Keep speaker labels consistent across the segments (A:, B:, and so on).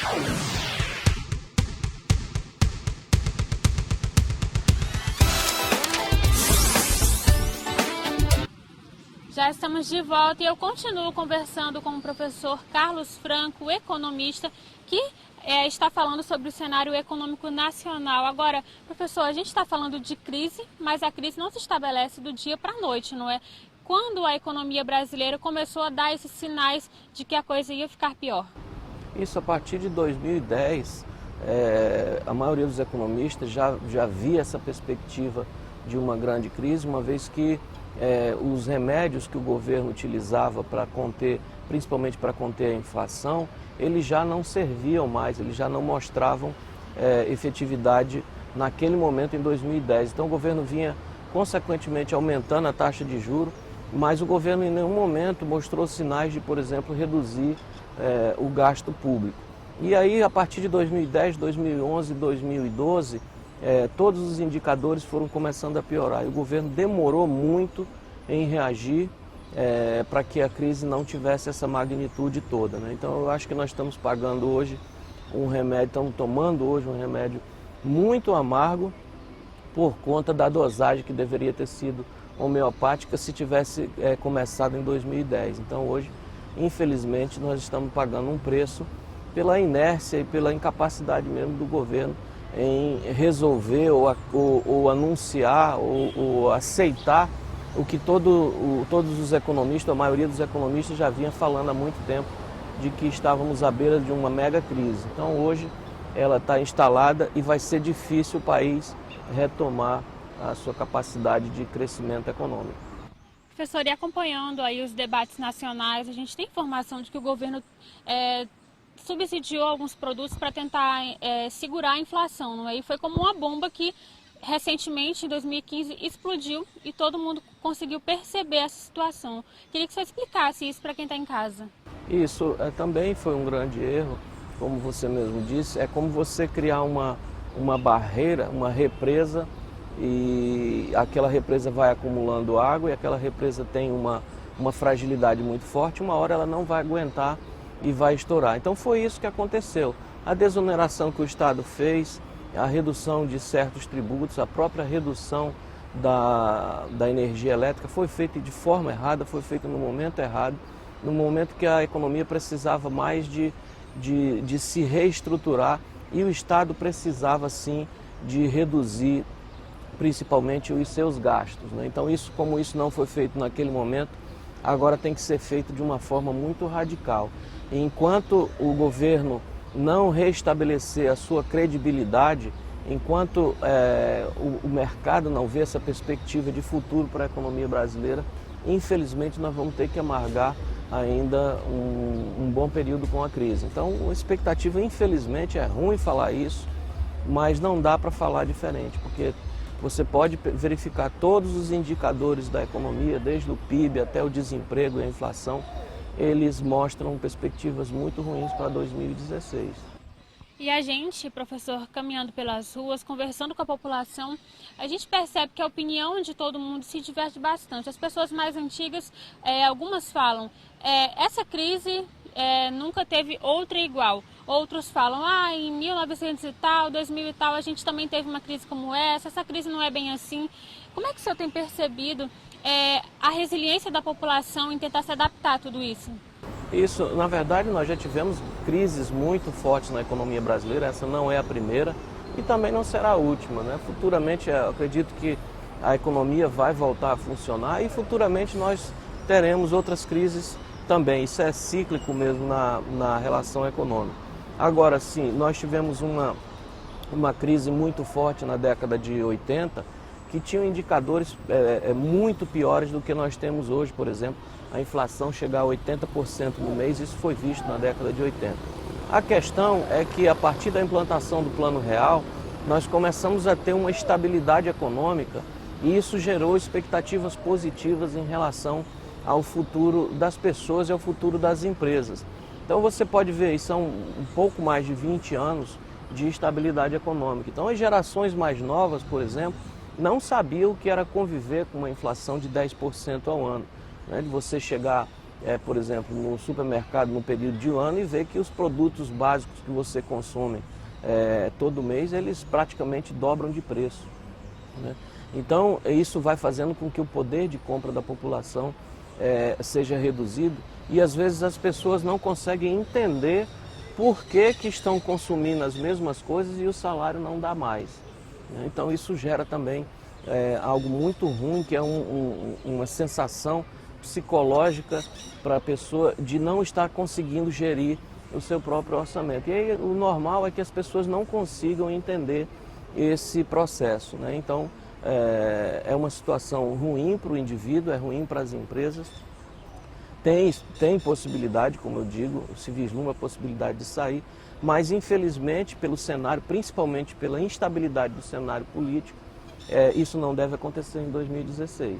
A: Já estamos de volta e eu continuo conversando com o professor Carlos Franco, economista, que está falando sobre o cenário econômico nacional. Agora, professor, a gente está falando de crise, mas a crise não se estabelece do dia para a noite, não é? Quando a economia brasileira começou a dar esses sinais de que a coisa ia ficar pior?
B: Isso a partir de 2010, a maioria dos economistas já via essa perspectiva de uma grande crise, uma vez que os remédios que o governo utilizava para conter, principalmente para conter a inflação, eles já não serviam mais, eles já não mostravam efetividade naquele momento em 2010. Então o governo vinha consequentemente aumentando a taxa de juros, mas o governo em nenhum momento mostrou sinais de, por exemplo, reduzir o gasto público. E aí, a partir de 2010, 2011, 2012, todos os indicadores foram começando a piorar. E o governo demorou muito em reagir para que a crise não tivesse essa magnitude toda, né? Então, eu acho que nós estamos pagando hoje um remédio, estamos tomando hoje um remédio muito amargo por conta da dosagem que deveria ter sido homeopática se tivesse começado em 2010. Então, hoje, infelizmente, nós estamos pagando um preço pela inércia e pela incapacidade mesmo do governo em resolver ou anunciar ou aceitar o que todos os economistas, a maioria dos economistas já vinha falando há muito tempo, de que estávamos à beira de uma mega crise. Então hoje ela está instalada e vai ser difícil o país retomar a sua capacidade de crescimento econômico.
A: Professor, e acompanhando aí os debates nacionais, a gente tem informação de que o governo subsidiou alguns produtos para tentar segurar a inflação, não é? E foi como uma bomba que recentemente, em 2015, explodiu e todo mundo conseguiu perceber essa situação. Queria que você explicasse isso para quem está em casa.
B: Isso também foi um grande erro, como você mesmo disse, é como você criar uma barreira, uma represa, e aquela represa vai acumulando água e aquela represa tem uma fragilidade muito forte, uma hora ela não vai aguentar e vai estourar. Então foi isso que aconteceu. A desoneração que o Estado fez, a redução de certos tributos, a própria redução da energia elétrica foi feita de forma errada, foi feita no momento errado, no momento que a economia precisava mais de se reestruturar e o Estado precisava sim de reduzir principalmente os seus gastos, né? Então como isso não foi feito naquele momento, agora tem que ser feito de uma forma muito radical. E enquanto o governo não restabelecer a sua credibilidade, enquanto o mercado não vê essa perspectiva de futuro para a economia brasileira, infelizmente nós vamos ter que amargar ainda um bom período com a crise. Então a expectativa, infelizmente, é ruim falar isso, mas não dá para falar diferente, porque você pode verificar todos os indicadores da economia, desde o PIB até o desemprego e a inflação, eles mostram perspectivas muito ruins para 2016.
A: E a gente, professor, caminhando pelas ruas, conversando com a população, a gente percebe que a opinião de todo mundo se diverte bastante. As pessoas mais antigas, algumas falam, essa crise nunca teve outra igual. Outros falam, em 1900 e tal, 2000 e tal, a gente também teve uma crise como essa crise não é bem assim. Como é que o senhor tem percebido a resiliência da população em tentar se adaptar a tudo isso?
B: Isso, na verdade, nós já tivemos crises muito fortes na economia brasileira, essa não é a primeira e também não será a última, né? Futuramente, eu acredito que a economia vai voltar a funcionar e futuramente nós teremos outras crises também. Isso é cíclico mesmo na relação econômica. Agora, sim, nós tivemos uma crise muito forte na década de 80, que tinham indicadores muito piores do que nós temos hoje, por exemplo, a inflação chegar a 80% no mês, isso foi visto na década de 80. A questão é que a partir da implantação do Plano Real, nós começamos a ter uma estabilidade econômica e isso gerou expectativas positivas em relação ao futuro das pessoas e ao futuro das empresas. Então você pode ver, são um pouco mais de 20 anos de estabilidade econômica. Então as gerações mais novas, por exemplo, não sabiam o que era conviver com uma inflação de 10% ao ano, né? De você chegar por exemplo, no supermercado no período de um ano e ver que os produtos básicos que você consome todo mês, eles praticamente dobram de preço, né? Então, isso vai fazendo com que o poder de compra da população seja reduzido e às vezes as pessoas não conseguem entender por que estão consumindo as mesmas coisas e o salário não dá mais, né? Então, isso gera também algo muito ruim, que é uma sensação psicológica para a pessoa de não estar conseguindo gerir o seu próprio orçamento. E aí, o normal é que as pessoas não consigam entender esse processo, né? Então, é uma situação ruim para o indivíduo, é ruim para as empresas. Tem possibilidade, como eu digo, se vislumbra a possibilidade de sair, mas infelizmente pelo cenário, principalmente pela instabilidade do cenário político, isso não deve acontecer em 2016.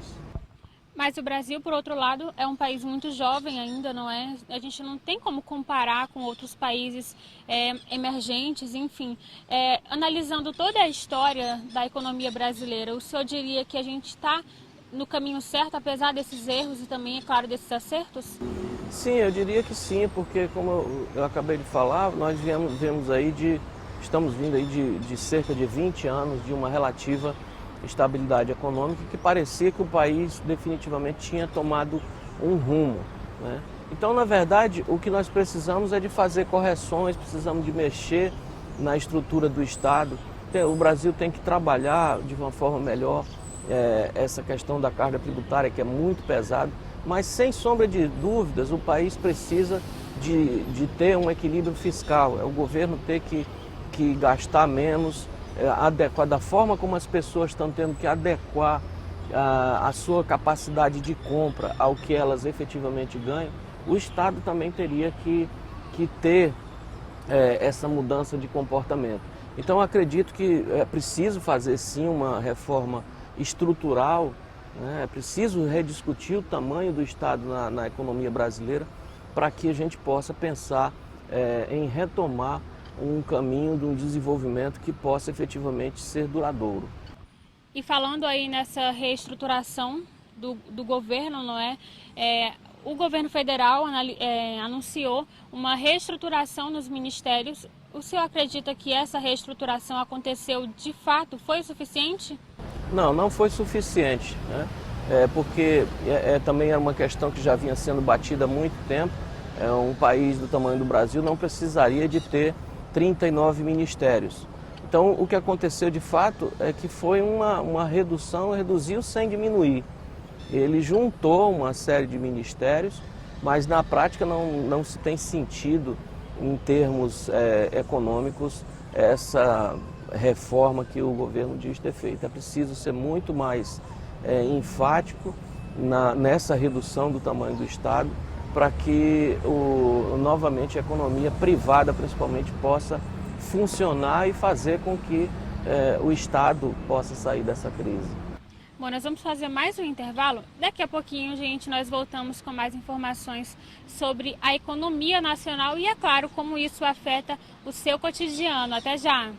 A: Mas o Brasil, por outro lado, é um país muito jovem ainda, não é? A gente não tem como comparar com outros países emergentes, enfim. Analisando toda a história da economia brasileira, o senhor diria que a gente está no caminho certo, apesar desses erros e também, é claro, desses acertos?
B: Sim, eu diria que sim, porque como eu acabei de falar, nós estamos vindo aí de cerca de 20 anos de uma relativa estabilidade econômica que parecia que o país definitivamente tinha tomado um rumo, né? Então, na verdade, o que nós precisamos é de fazer correções, precisamos de mexer na estrutura do Estado. O Brasil tem que trabalhar de uma forma melhor essa questão da carga tributária, que é muito pesada, mas sem sombra de dúvidas o país precisa de ter um equilíbrio fiscal, o governo ter que gastar menos, adequar da forma como as pessoas estão tendo que adequar a sua capacidade de compra ao que elas efetivamente ganham. O Estado também teria que ter essa mudança de comportamento. Então, acredito que é preciso fazer sim uma reforma estrutural, né? É preciso rediscutir o tamanho do Estado na economia brasileira para que a gente possa pensar em retomar um caminho de um desenvolvimento que possa efetivamente ser duradouro.
A: E falando aí nessa reestruturação do governo, não é? O governo federal anunciou uma reestruturação nos ministérios. O senhor acredita que essa reestruturação aconteceu de fato? Foi suficiente?
B: Não foi suficiente, né? Porque também era uma questão que já vinha sendo batida há muito tempo. Um país do tamanho do Brasil não precisaria de ter 39 ministérios. Então, o que aconteceu de fato é que foi uma redução, reduziu sem diminuir. Ele juntou uma série de ministérios, mas na prática não se tem sentido, em termos econômicos, essa reforma que o governo diz ter feito. É preciso ser muito mais enfático nessa redução do tamanho do Estado, para que novamente a economia privada, principalmente, possa funcionar e fazer com que o Estado possa sair dessa crise.
A: Bom, nós vamos fazer mais um intervalo. Daqui a pouquinho, gente, nós voltamos com mais informações sobre a economia nacional e, é claro, como isso afeta o seu cotidiano. Até já!